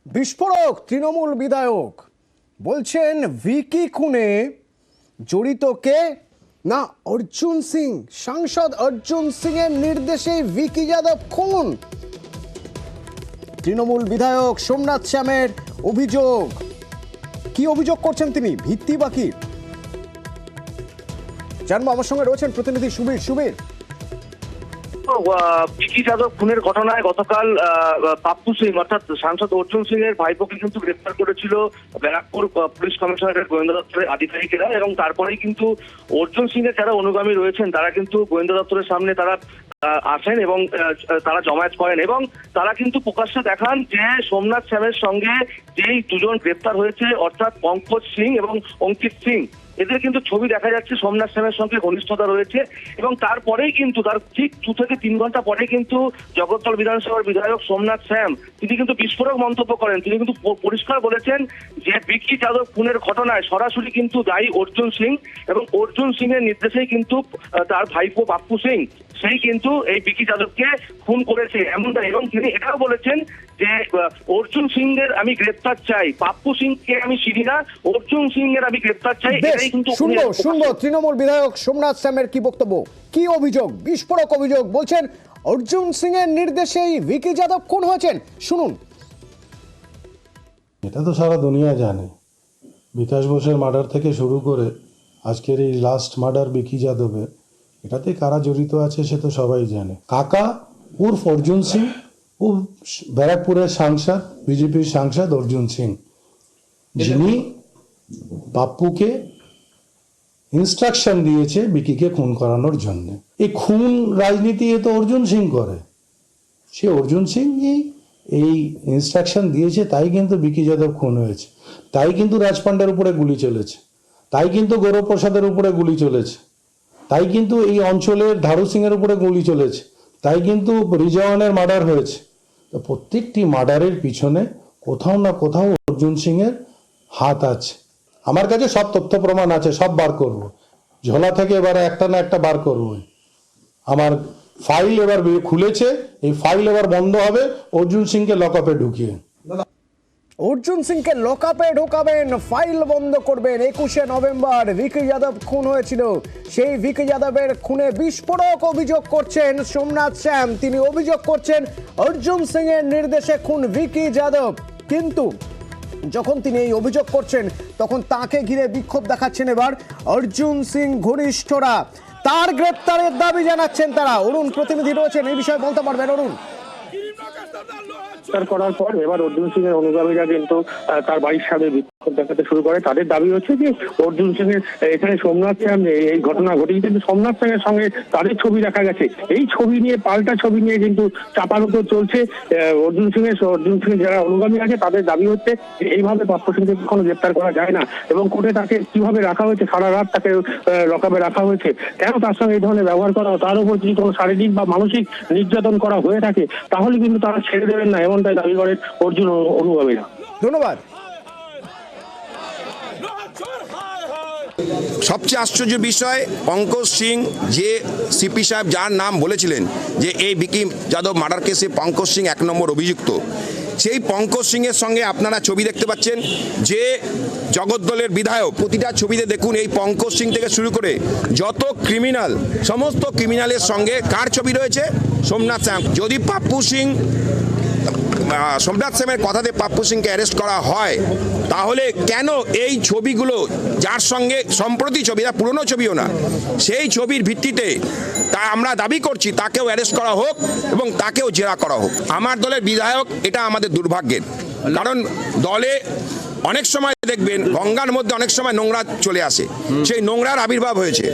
বিস্ফোরক তৃণমূল বিধায়ক বলছেন ভিকি খুনে জড়িত কে না অর্জুন সিং। সাংসদ অর্জুন সিং এর নির্দেশেই ভিকি যাদব খুন। তৃণমূল বিধায়ক সোমনাথ শ্যামের অভিযোগ। কি অভিযোগ করছেন তিনি, ভিত্তি বাকি জানবো। আমার সঙ্গে রয়েছেন প্রতিনিধি সুবীর। ভিকি যাদব খুনের ঘটনায় গতকাল পাপ্পু সিং অর্থাৎ সাংসদ অর্জুন সিং এর ভাইপোকে কিন্তু গ্রেফতার করেছিল ব্যারাকপুর পুলিশ কমিশনারের গোয়েন্দা দপ্তরের আধিকারিকেরা, এবং তারপরেই কিন্তু অর্জুন সিং এর যারা অনুগামী রয়েছেন তারা কিন্তু গোয়েন্দা দপ্তরের সামনে তারা আসেন এবং তারা জমায়েত করেন, এবং তারা কিন্তু প্রকাশ্যে দেখান যে সোমনাথ শ্যামের সঙ্গে যেই দুজন গ্রেফতার হয়েছে অর্থাৎ পঙ্কজ সিং এবং অঙ্কিত সিং, এদের কিন্তু ছবি দেখা যাচ্ছে সোমনাথ শ্যামের সঙ্গে ঘনিষ্ঠতা রয়েছে। এবং তারপরেই কিন্তু তার ঠিক 2 থেকে 3 ঘন্টা পরে কিন্তু জগদ্দল বিধানসভার বিধায়ক সোমনাথ শ্যাম তিনি কিন্তু বিস্ফোরক মন্তব্য করেন। তিনি কিন্তু পরিষ্কার বলেছেন যে ভিকি যাদব খুনের ঘটনায় সরাসরি কিন্তু দায়ী অর্জুন সিং, এবং অর্জুন সিং এর নির্দেশেই কিন্তু তার ভাইপো পাপ্পু সিং সেই কিন্তু এই ভিকি যাদবকে খুন করেছে এমনটা। এবং তিনি এটাও বলেছেন যে অর্জুন সিং এর আমি গ্রেফতার চাই, পাপ্পু সিংকে আমি চিনি না, অর্জুন সিং এর আমি গ্রেফতার চাই। শুনবো তৃণমূল বিধায়ক সোমনাথ শ্যামের কি বক্তব্য, কি অভিযোগ। বিস্ফোরক অভিযোগ, বলছেন অর্জুন সিং এর নির্দেশেই ভিকি যাদব খুন হয়েছেন। শুনুন। এটা তো সারা দুনিয়া জানে, বিকাশ বোসের মার্ডার থেকে শুরু করে আজকের এই লাস্ট মার্ডার ভিকি যাদবের, এটাতে কারা জড়িত আছে সে তো সবাই জানে। কাকা উর্ফ অর্জুন সিং, ও ব্যারাকপুরের সাংসদ, বিজেপির সাংসদ অর্জুন সিং, যিনি পাপ্পুকে ইনস্ট্রাকশন দিয়েছে ভিকিকে খুন করানোর জন্য। এই খুন রাজনীতি এ তো অর্জুন সিং করে, সে অর্জুন সিং এই ইনস্ট্রাকশন দিয়েছে, তাই কিন্তু ভিকি যাদব খুন হয়েছে, তাই কিন্তু রাজপান্ডের উপরে গুলি চলেছে, তাই কিন্তু গৌরব প্রসাদের উপরে গুলি চলেছে, তাই কিন্তু এই অঞ্চলের ধারু সিং এর উপরে গুলি চলেছে, তাই কিন্তু রিজওয়ানের মার্ডার হয়েছে। তো প্রত্যেকটি মার্ডারের পিছনে কোথাও না কোথাও অর্জুন সিং এর হাত আছে। আমার কাছে সব তথ্য প্রমাণ আছে, সব বার করব, ঝোলা থেকে এবারে একটা না একটা বার করব। আমার ফাইল এবার খুলেছে, এই ফাইল এবার বন্ধ হবে অর্জুন সিংকে লকআপে ঢুকিয়ে। অর্জুন সিংকে লকআপে ঢোকাবেন, ফাইল বন্ধ করবেন। 21শে নভেম্বর ভিকি যাদব খুন হয়েছিল, সেই ভিকি যাদবের খুনে বিস্ফোরক অভিযোগ করছেন সোমনাথ শ্যাম। তিনি অভিযোগ করছেন অর্জুন সিং এর নির্দেশে খুন ভিকি যাদব। কিন্তু যখন তিনি এই অভিযোগ করছেন তখন তাকে ঘিরে বিক্ষোভ দেখাচ্ছেন এবার অর্জুন সিং ঘনিষ্ঠরা। তার গ্রেপ্তারের দাবি জানাচ্ছেন তারা। অরুণ প্রতিনিধি রয়েছেন, এই বিষয়ে বলতে পারবেন অরুণ। করার পর এবার অর্জুন সিং এর অনুগামীরা কিন্তু তার বাড়ির সামনে বিক্ষোভ দেখাতে শুরু করে। তাদের দাবি হচ্ছে যে অর্জুন সিং এর এখানে সোমনাথ শ্যাম এই ঘটনা ঘটেছে, কিন্তু সোমনাথ শ্যামের সঙ্গে তাদের ছবি দেখা গেছে। এই ছবি নিয়ে, পাল্টা ছবি নিয়ে কিন্তু চাপানুতোর চলছে। অর্জুন সিং এর যারা অনুগামী আছে তাদের দাবি হচ্ছে এইভাবে পাপ্পু সিংকে কখনো গ্রেপ্তার করা যায় না, এবং কোর্টে তাকে কিভাবে রাখা হয়েছে, সারা রাত তাকে লকআপে রাখা হয়েছে, কেন তার সঙ্গে এই ধরনের ব্যবহার করা, তার উপর যদি কোনো শারীরিক বা মানসিক নির্যাতন করা হয়ে থাকে তাহলে কিন্তু তারা ছেড়ে দেবেন না, এমনটাই দাবি করেন অর্জুন অনুগামীরা। ধন্যবাদ। সবচেয়ে আশ্চর্য বিষয়, পঙ্কজ সিং যে সিপি সাহেব যার নাম বলেছিলেন যে এই ভিকি যাদব মার্ডার কেসে পঙ্কজ সিং 1 নম্বর অভিযুক্ত, সেই পঙ্কজ সিং এর সঙ্গে আপনারা ছবি দেখতে পাচ্ছেন যে জগদ্দলের বিধায়ক। প্রতিটা ছবিতে দেখুন এই পঙ্কজ সিং থেকে শুরু করে যত ক্রিমিনাল, সমস্ত ক্রিমিনালের সঙ্গে কার ছবি রয়েছে? সোমনাথ শ্যাম। যদি পাপ্পু সিং, সোমনাথ শ্যামের কথাতে পাপ্পু সিংকে অ্যারেস্ট করা হয়, তাহলে কেন এই ছবিগুলো, যার সঙ্গে সম্প্রতি ছবি, পুরনো ছবিও না, সেই ছবির ভিত্তিতে তা আমরা দাবি করছি তাকেও অ্যারেস্ট করা হোক এবং তাকেও জেরা করা হোক। আমার দলের বিধায়ক, এটা আমাদের দুর্ভাগ্যের, কারণ দলে অনেক সময় দেখবেন গঙ্গার মধ্যে অনেক সময় নোংরা চলে আসে, সেই নোংরার আবির্ভাব হয়েছে।